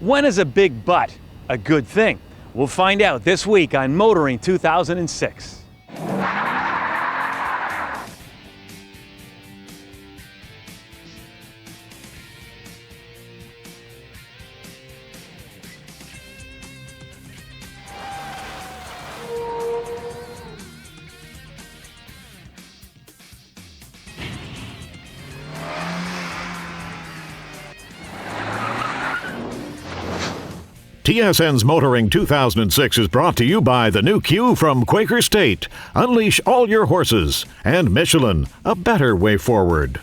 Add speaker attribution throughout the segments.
Speaker 1: When is a big butt a good thing? We'll find out this week on Motoring 2006.
Speaker 2: TSN's Motoring 2006 is brought to you by the new Q from Quaker State. Unleash all your horses. And Michelin, a better way forward.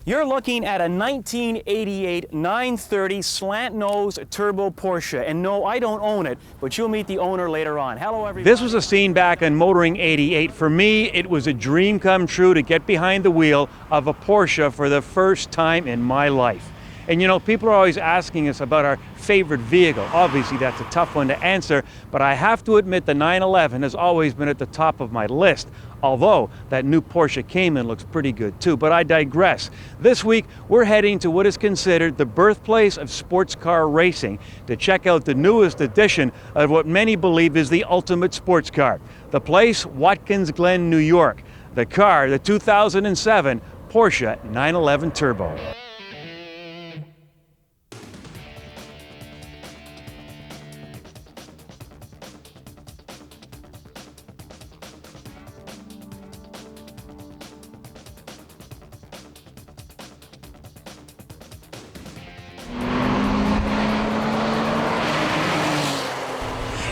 Speaker 1: You're looking at a 1988 930 slant nose turbo Porsche. And no, I don't own it, but you'll meet the owner later on. Hello, everybody. This was a scene back on Motoring 88. For me, it was a dream come true to get behind the wheel of a Porsche for the first time in my life. And you know, people are always asking us about our favorite vehicle. Obviously, that's a tough one to answer, but I have to admit the 911 has always been at the top of my list. Although that new Porsche Cayman looks pretty good too, but I digress. This week, we're heading to what is considered the birthplace of sports car racing to check out the newest edition of what many believe is the ultimate sports car. The place, Watkins Glen, New York. The car, the 2007 Porsche 911 Turbo.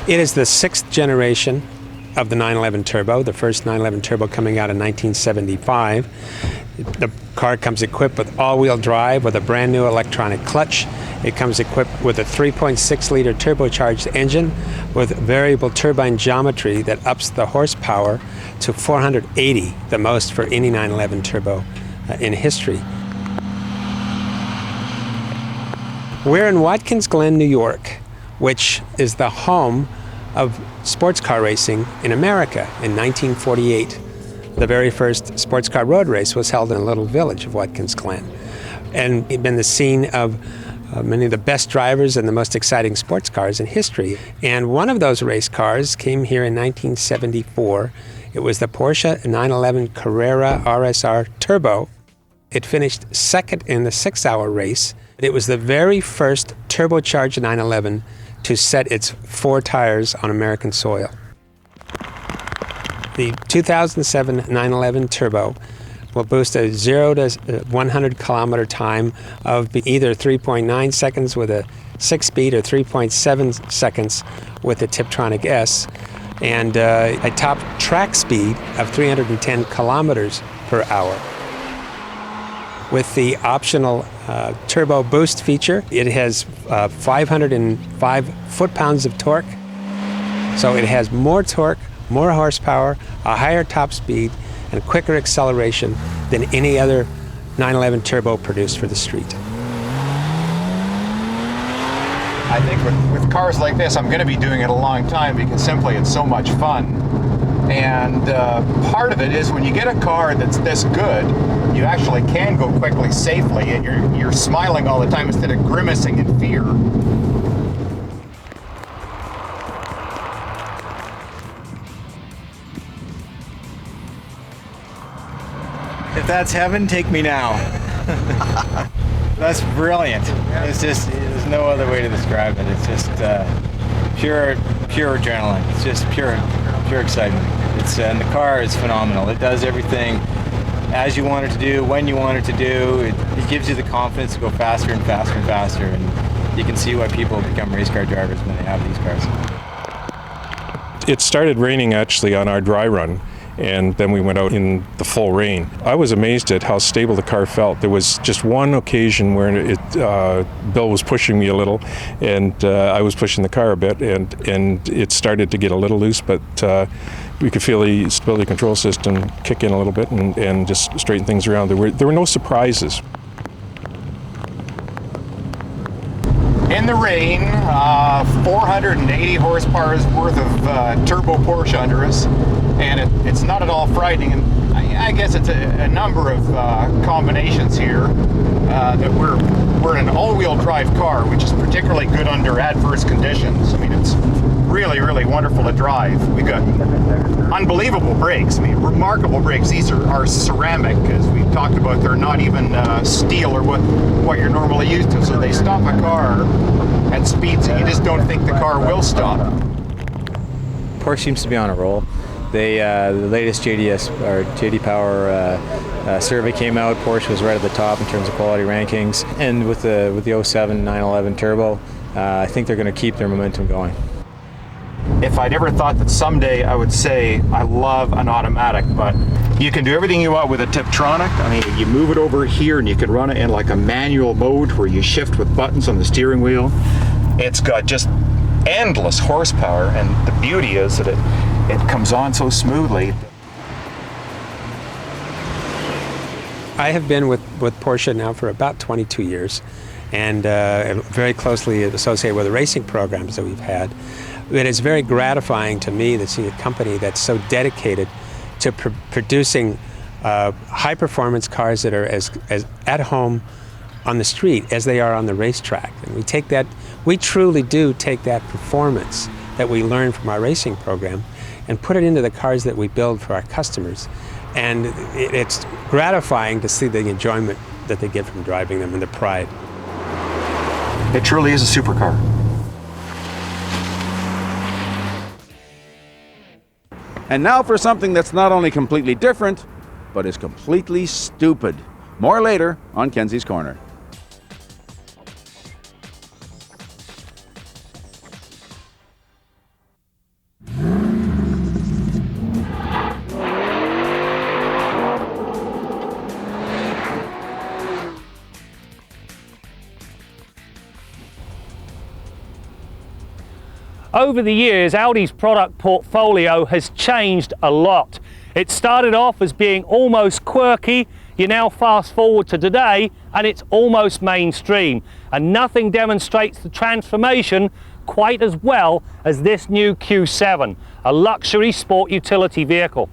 Speaker 3: It is the sixth generation of the 911 Turbo, the first 911 Turbo coming out in 1975. The car comes equipped with all-wheel drive with a brand new electronic clutch. It comes equipped with a 3.6-liter turbocharged engine with variable turbine geometry that ups the horsepower to 480, the most for any 911 Turbo in history. We're in Watkins Glen, New York, which is the home of sports car racing in America. In 1948, the very first sports car road race was held in a little village of Watkins Glen. And it's been the scene of many of the best drivers and the most exciting sports cars in history. And one of those race cars came here in 1974. It was the Porsche 911 Carrera RSR Turbo. It finished second in the 6-hour race. It was the very first turbocharged 911 to set its 4 tires on American soil. The 2007 911 Turbo will boost a 0 to 100 kilometer time of either 3.9 seconds with a 6-speed or 3.7 seconds with the Tiptronic S, and a top track speed of 310 kilometers per hour. With the optional turbo boost feature, it has 505 foot-pounds of torque. So it has more torque, more horsepower, a higher top speed, and quicker acceleration than any other 911 Turbo produced for the street.
Speaker 4: I think with cars like this, I'm going to be doing it a long time because simply it's so much fun. And part of it is when you get a car that's this good, you actually can go quickly, safely, and you're smiling all the time instead of grimacing in fear.
Speaker 5: If that's heaven, take me now. That's brilliant. It's just, there's no other way to describe it. It's just pure adrenaline. It's just pure excitement. And the car is phenomenal. It does everything as you want it to do, when you want it to do. It gives you the confidence to go faster and faster and faster. And you can see why people become race car drivers when they have these cars.
Speaker 6: It started raining actually on our dry run, and then we went out in the full rain. I was amazed at how stable the car felt. There was just one occasion where Bill was pushing me a little, and I was pushing the car a bit, and it started to get a little loose, but we could feel the stability control system kick in a little bit and just straighten things around. There were no surprises.
Speaker 4: In the rain, 480 horsepower's worth of turbo Porsche under us, and it's not at all frightening. And I guess it's a number of combinations here that we're in an all-wheel drive car, which is particularly good under adverse conditions. I mean, it's really, really wonderful to drive. We got unbelievable brakes. I mean, remarkable brakes. These are ceramic, as we talked about. They're not even steel or what you're normally used to. So they stop a car at speeds that you just don't think the car will stop.
Speaker 5: Porsche seems to be on a roll. They the latest JD Power survey came out. Porsche was right at the top in terms of quality rankings, and with the 07 911 turbo, I think they're going to keep their momentum going.
Speaker 4: If I'd ever thought that someday I would say I love an automatic, but you can do everything you want with a Tiptronic. I mean, you move it over here and you can run it in like a manual mode where you shift with buttons on the steering wheel. It's got just endless horsepower, and the beauty is that it comes on so smoothly.
Speaker 3: I have been with Porsche now for about 22 years, and very closely associated with the racing programs that we've had. It is very gratifying to me to see a company that's so dedicated to producing high-performance cars that are as at home on the street as they are on the racetrack. And we truly do take that performance that we learn from our racing program and put it into the cars that we build for our customers. And it's gratifying to see the enjoyment that they get from driving them and the pride.
Speaker 4: It truly is a supercar.
Speaker 7: And now for something that's not only completely different, but is completely stupid. More later on Kenzie's Corner.
Speaker 1: Over the years, Audi's product portfolio has changed a lot. It started off as being almost quirky. You now fast forward to today and it's almost mainstream. And nothing demonstrates the transformation quite as well as this new Q7, a luxury sport utility vehicle.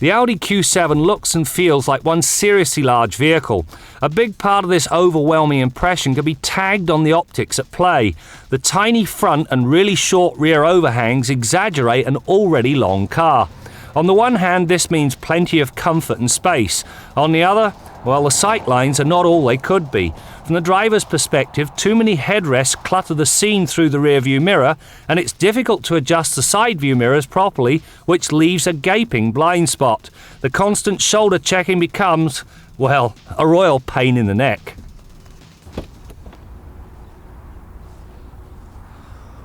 Speaker 1: The Audi Q7 looks and feels like one seriously large vehicle. A big part of this overwhelming impression can be tagged on the optics at play. The tiny front and really short rear overhangs exaggerate an already long car. On the one hand, this means plenty of comfort and space. On the other, well, the sight lines are not all they could be. From the driver's perspective, too many headrests clutter the scene through the rear-view mirror, and it's difficult to adjust the side-view mirrors properly, which leaves a gaping blind spot. The constant shoulder checking becomes, well, a royal pain in the neck.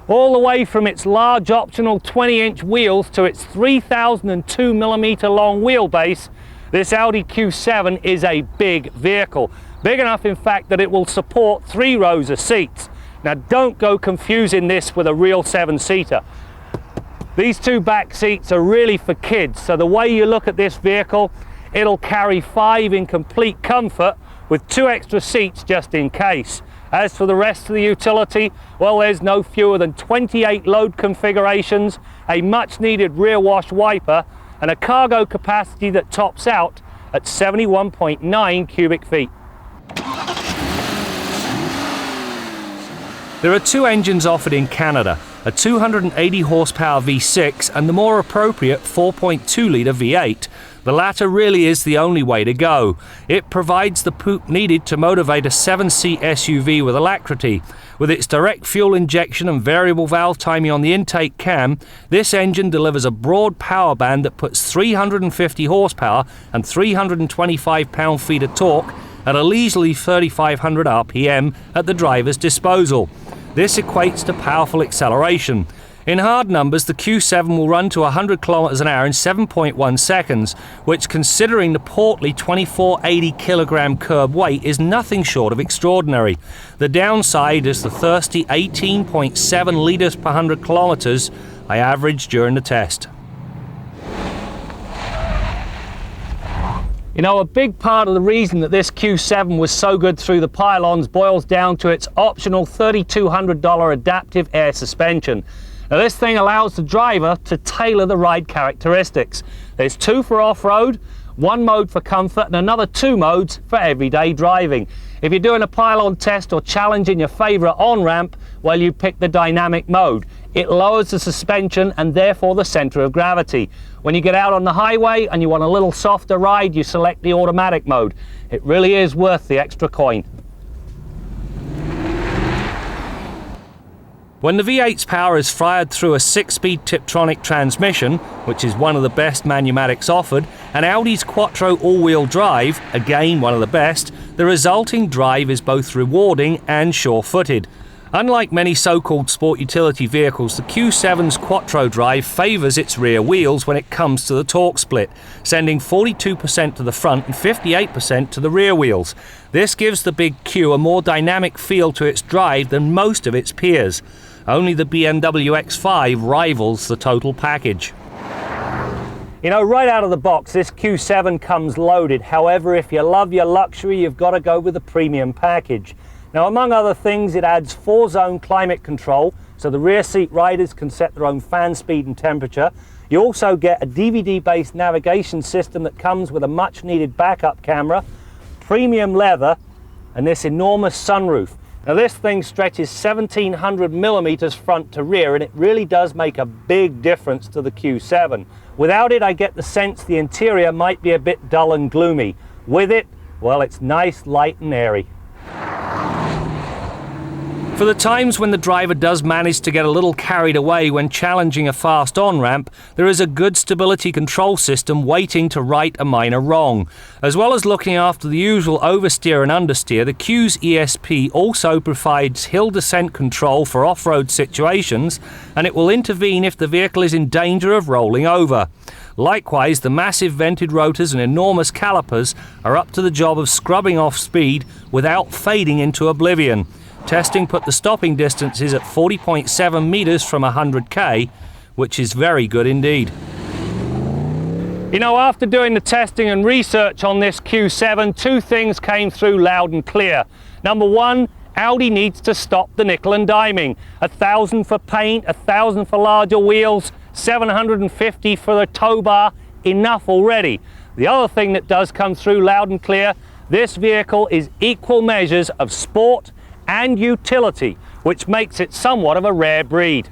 Speaker 1: All the way from its large optional 20-inch wheels to its 3,002mm long wheelbase, this Audi Q7 is a big vehicle. Big enough, in fact, that it will support 3 rows of seats. Now, don't go confusing this with a real 7-seater. These 2 back seats are really for kids, so the way you look at this vehicle, it'll carry 5 in complete comfort with 2 extra seats just in case. As for the rest of the utility, well, there's no fewer than 28 load configurations, a much-needed rear wash wiper, and a cargo capacity that tops out at 71.9 cubic feet. There are 2 engines offered in Canada, a 280 horsepower V6 and the more appropriate 4.2 litre V8. The latter really is the only way to go. It provides the poop needed to motivate a 7-seat SUV with alacrity. With its direct fuel injection and variable valve timing on the intake cam, this engine delivers a broad power band that puts 350 horsepower and 325 pound-feet of torque at a leisurely 3,500 RPM at the driver's disposal. This equates to powerful acceleration. In hard numbers, the Q7 will run to 100 km an hour in 7.1 seconds, which, considering the portly 2480 kilogram curb weight, is nothing short of extraordinary. The downside is the thirsty 18.7 litres per 100 kilometres I averaged during the test. You know, a big part of the reason that this Q7 was so good through the pylons boils down to its optional $3,200 adaptive air suspension. Now this thing allows the driver to tailor the ride characteristics. There's 2 for off-road, 1 mode for comfort and another 2 modes for everyday driving. If you're doing a pylon test or challenging your favourite on-ramp, well, you pick the dynamic mode. It lowers the suspension and therefore the centre of gravity. When you get out on the highway and you want a little softer ride, you select the automatic mode. It really is worth the extra coin. When the V8's power is fired through a 6-speed Tiptronic transmission, which is one of the best Manumatics offered, and Audi's Quattro all-wheel drive, again one of the best, the resulting drive is both rewarding and sure-footed. Unlike many so-called sport utility vehicles, the Q7's Quattro drive favours its rear wheels when it comes to the torque split, sending 42% to the front and 58% to the rear wheels. This gives the big Q a more dynamic feel to its drive than most of its peers. Only the BMW X5 rivals the total package. You know, right out of the box, this Q7 comes loaded. However, if you love your luxury, you've got to go with the premium package. Now, among other things, it adds 4-zone climate control, so the rear seat riders can set their own fan speed and temperature. You also get a DVD-based navigation system that comes with a much-needed backup camera, premium leather, and this enormous sunroof. Now, this thing stretches 1,700 millimeters front to rear, and it really does make a big difference to the Q7. Without it, I get the sense the interior might be a bit dull and gloomy. With it, well, it's nice, light, and airy. For the times when the driver does manage to get a little carried away when challenging a fast on-ramp, there is a good stability control system waiting to right a minor wrong. As well as looking after the usual oversteer and understeer, the Q's ESP also provides hill descent control for off-road situations, and it will intervene if the vehicle is in danger of rolling over. Likewise, the massive vented rotors and enormous calipers are up to the job of scrubbing off speed without fading into oblivion. Testing put the stopping distances at 40.7 meters from 100k, which is very good indeed. You know, after doing the testing and research on this Q7, 2 things came through loud and clear. Number 1, Audi needs to stop the nickel and diming. $1,000 for paint, $1,000 for larger wheels, $750 for the tow bar, enough already. The other thing that does come through loud and clear, this vehicle is equal measures of sport and utility, which makes it somewhat of a rare breed.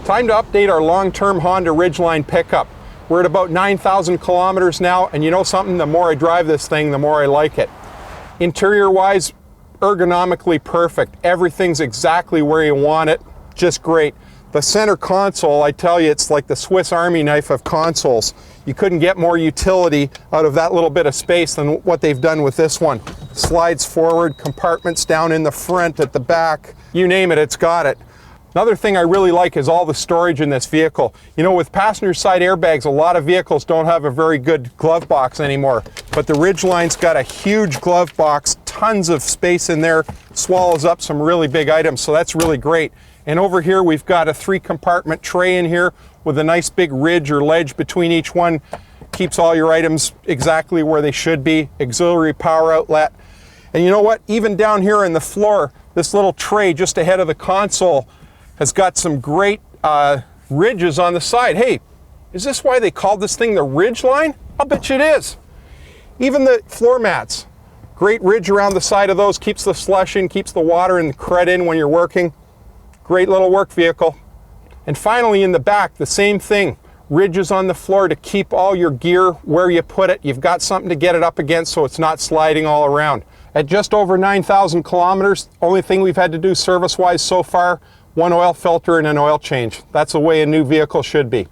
Speaker 4: Time to update our long-term Honda Ridgeline pickup. We're at about 9,000 kilometers now, and you know something, the more I drive this thing, the more I like it. Interior-wise, ergonomically perfect. Everything's exactly where you want it, just great. The center console, I tell you, it's like the Swiss Army knife of consoles. You couldn't get more utility out of that little bit of space than what they've done with this one. Slides forward, compartments down in the front, at the back, you name it, it's got it. Another thing I really like is all the storage in this vehicle. You know, with passenger side airbags, a lot of vehicles don't have a very good glove box anymore. But the Ridgeline's got a huge glove box, tons of space in there, swallows up some really big items, so that's really great. And over here we've got a 3-compartment tray in here with a nice big ridge or ledge between each one. Keeps all your items exactly where they should be. Auxiliary power outlet. And you know what? Even down here in the floor, this little tray just ahead of the console has got some great ridges on the side. Hey, is this why they called this thing the Ridgeline? I'll bet you it is. Even the floor mats, great ridge around the side of those, keeps the slush in, keeps the water and the crud in when you're working. Great little work vehicle. And finally in the back, the same thing. Ridges on the floor to keep all your gear where you put it. You've got something to get it up against so it's not sliding all around. At just over 9,000 kilometers, only thing we've had to do service-wise so far, 1 oil filter and an oil change. That's the way a new vehicle should be.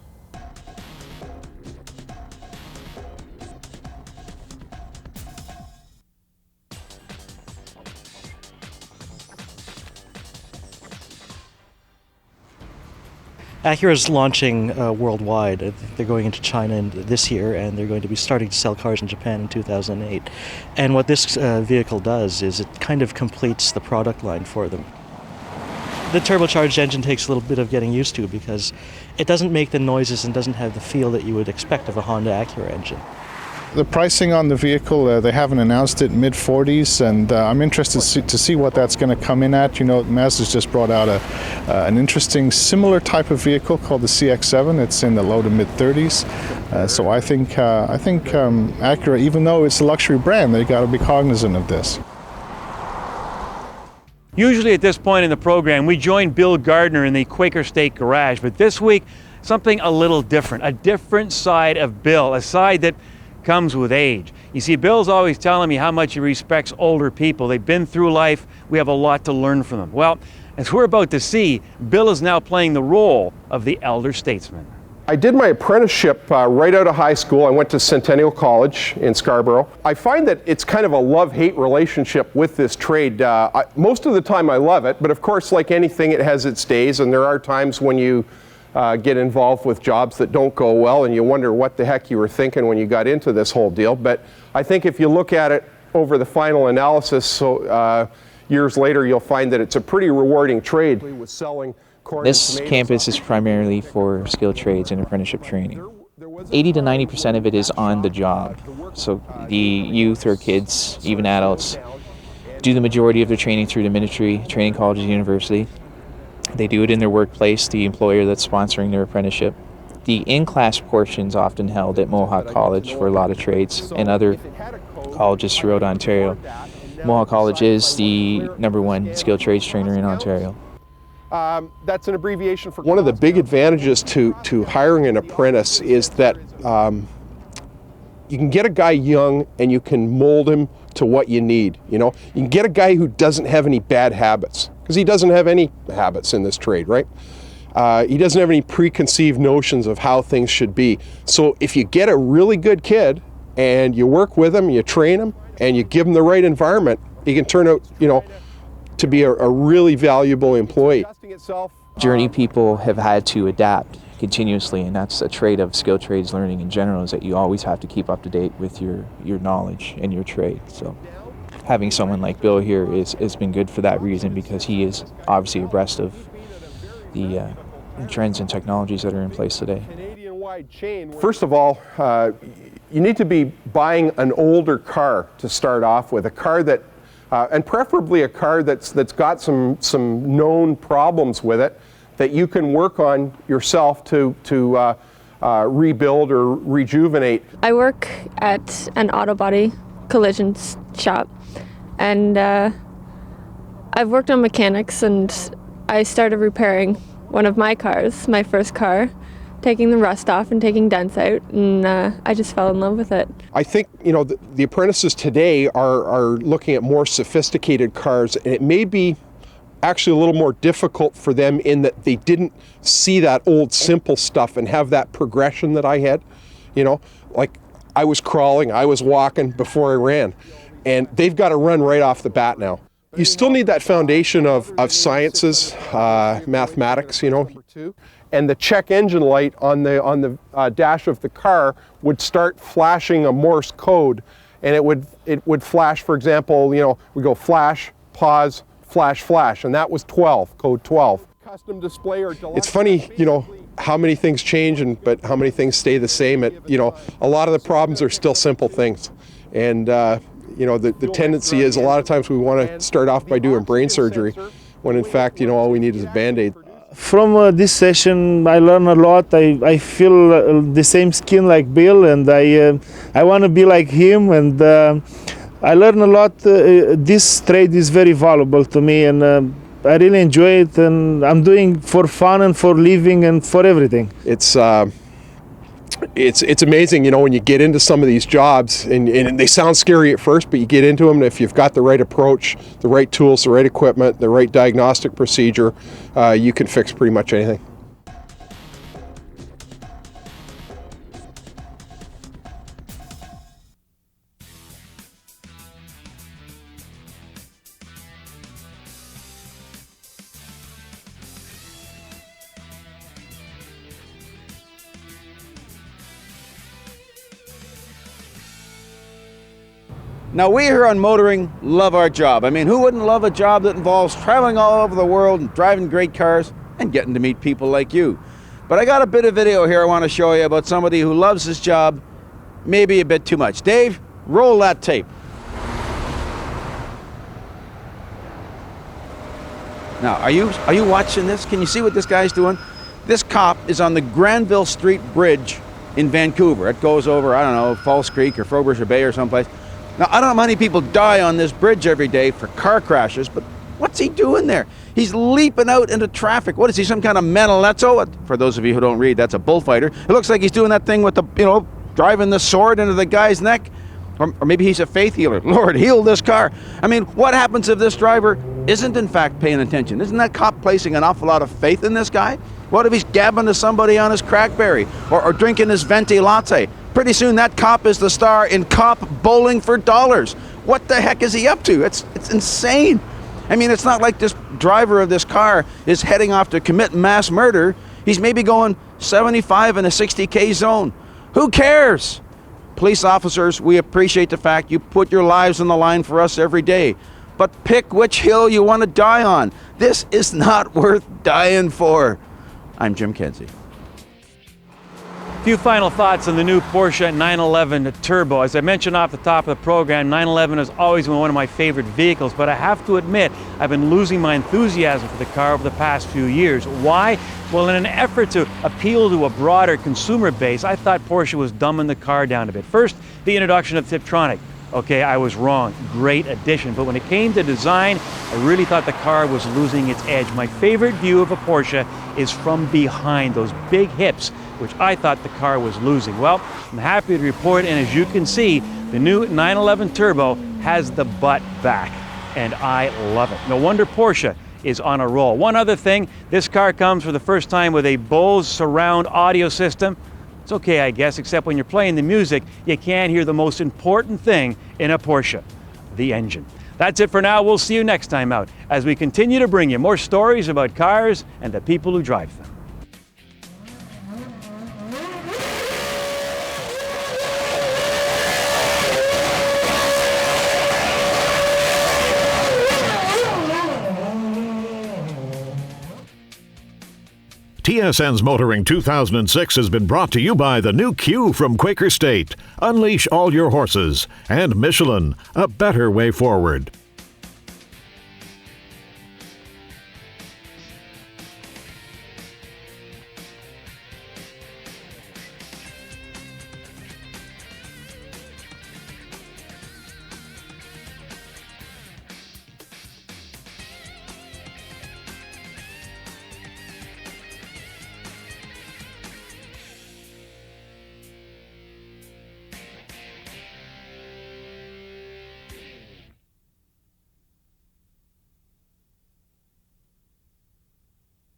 Speaker 8: Acura's launching worldwide. They're going into China this year, and they're going to be starting to sell cars in Japan in 2008. And what this vehicle does is it kind of completes the product line for them. The turbocharged engine takes a little bit of getting used to because it doesn't make the noises and doesn't have the feel that you would expect of a Honda Acura engine.
Speaker 9: The pricing on the vehicle, they haven't announced it, mid-40s, and I'm interested to see what that's going to come in at. You know, Mazda's just brought out an interesting similar type of vehicle called the CX-7. It's in the low to mid-30s. So I think Acura, even though it's a luxury brand, they got to be cognizant of this.
Speaker 1: Usually at this point in the program, we join Bill Gardner in the Quaker State garage, but this week, something a little different, a different side of Bill, a side that comes with age. You see, Bill's always telling me how much he respects older people. They've been through life. We have a lot to learn from them. Well, as we're about to see, Bill is now playing the role of the elder statesman.
Speaker 10: I did my apprenticeship right out of high school. I went to Centennial College in Scarborough. I find that it's kind of a love-hate relationship with this trade. Most of the time I love it, but of course, like anything, it has its days, and there are times when you get involved with jobs that don't go well and you wonder what the heck you were thinking when you got into this whole deal. But I think if you look at it over the final analysis, years later, you'll find that it's a pretty rewarding trade.
Speaker 11: This campus is primarily for skilled trades and apprenticeship training. 80 to 90% of it is on the job. So the youth or kids, even adults, do the majority of their training through the ministry, training colleges, university. They do it in their workplace, the employer that's sponsoring their apprenticeship. The in-class portion is often held at Mohawk College for a lot of trades and other colleges throughout Ontario. Mohawk College is the #1 skilled trades trainer in Ontario.
Speaker 10: That's an abbreviation for... One of the big advantages to hiring an apprentice is that you can get a guy young and you can mold him to what you need. You know, you can get a guy who doesn't have any bad habits, because he doesn't have any habits in this trade, right? He doesn't have any preconceived notions of how things should be. So if you get a really good kid and you work with him, you train him, and you give him the right environment, he can turn out, you know, to be a really valuable employee.
Speaker 11: Journey people have had to adapt continuously, and that's a trait of skilled trades learning in general, is that you always have to keep up to date with your knowledge and your trade. So having someone like Bill here has been good for that reason, because he is obviously abreast of the trends and technologies that are in place today.
Speaker 10: First of all, you need to be buying an older car to start off with, a car that and preferably a car that's got some known problems with it that you can work on yourself to rebuild or rejuvenate.
Speaker 12: I work at an auto body collision shop, and I've worked on mechanics, and I started repairing one of my cars, my first car, taking the rust off and taking dents out, and I just fell in love with it.
Speaker 10: I think, you know, the apprentices today are looking at more sophisticated cars, and it may be actually a little more difficult for them in that they didn't see that old simple stuff and have that progression that I had. You know, like I was crawling, I was walking before I ran, and they've got to run right off the bat now. You still need that foundation of sciences, mathematics, you know. And the check engine light on the dash of the car would start flashing a Morse code, and it would flash, for example, you know, we go flash, pause, flash, flash, and that was 12, code 12. Custom display or deluxe. It's funny, you know, how many things change, but how many things stay the same. You know, a lot of the problems are still simple things, and you know, the tendency is a lot of times we want to start off by doing brain surgery, when in fact, you know, all we need is a Band-Aid.
Speaker 13: From this session, I learn a lot. I feel the same skin like Bill, and I want to be like him. And I learn a lot. This trade is very valuable to me, and I really enjoy it. And I'm doing for fun and for living and for everything.
Speaker 10: It's amazing, you know, when you get into some of these jobs, and they sound scary at first, but you get into them, and if you've got the right approach, the right tools, the right equipment, the right diagnostic procedure, you can fix pretty much anything.
Speaker 7: Now, we here on Motoring love our job. I mean, who wouldn't love a job that involves traveling all over the world and driving great cars and getting to meet people like you? But I got a bit of video here I want to show you about somebody who loves his job maybe a bit too much. Dave, roll that tape. Now, are you watching this? Can you see what this guy's doing? This cop is on the Granville Street Bridge in Vancouver. It goes over, I don't know, False Creek or Frobisher Bay or someplace. Now, I don't know how many people die on this bridge every day for car crashes, but what's he doing there? He's leaping out into traffic. What is he, some kind of Manolezzo? For those of you who don't read, that's a bullfighter. It looks like he's doing that thing with the, driving the sword into the guy's neck. Or maybe he's a faith healer. Lord, heal this car. I mean, what happens if this driver isn't in fact paying attention? Isn't that cop placing an awful lot of faith in this guy? What if he's gabbing to somebody on his crackberry or drinking his venti latte? Pretty soon that cop is the star in Cop Bowling for Dollars. What the heck is he up to? It's insane. I mean, it's not like this driver of this car is heading off to commit mass murder. He's maybe going 75 in a 60K zone. Who cares? Police officers, we appreciate the fact you put your lives on the line for us every day. But pick which hill you want to die on. This is not worth dying for. I'm Jim Kenzie.
Speaker 1: A few final thoughts on the new Porsche 911 Turbo. As I mentioned off the top of the program, 911 has always been one of my favorite vehicles, but I have to admit, I've been losing my enthusiasm for the car over the past few years. Why? Well, in an effort to appeal to a broader consumer base, I thought Porsche was dumbing the car down a bit. First, the introduction of Tiptronic. Okay, I was wrong. Great addition. But when it came to design, I really thought the car was losing its edge. My favorite view of a Porsche is from behind, those big hips, which I thought the car was losing. Well, I'm happy to report, and as you can see, the new 911 Turbo has the butt back, and I love it. No wonder Porsche is on a roll. One other thing, this car comes for the first time with a Bose surround audio system. It's okay, I guess, except when you're playing the music, you can't hear the most important thing in a Porsche, the engine. That's it for now. We'll see you next time out as we continue to bring you more stories about cars and the people who drive them.
Speaker 2: TSN's Motoring 2006 has been brought to you by the new Q from Quaker State. Unleash all your horses. And Michelin, a better way forward.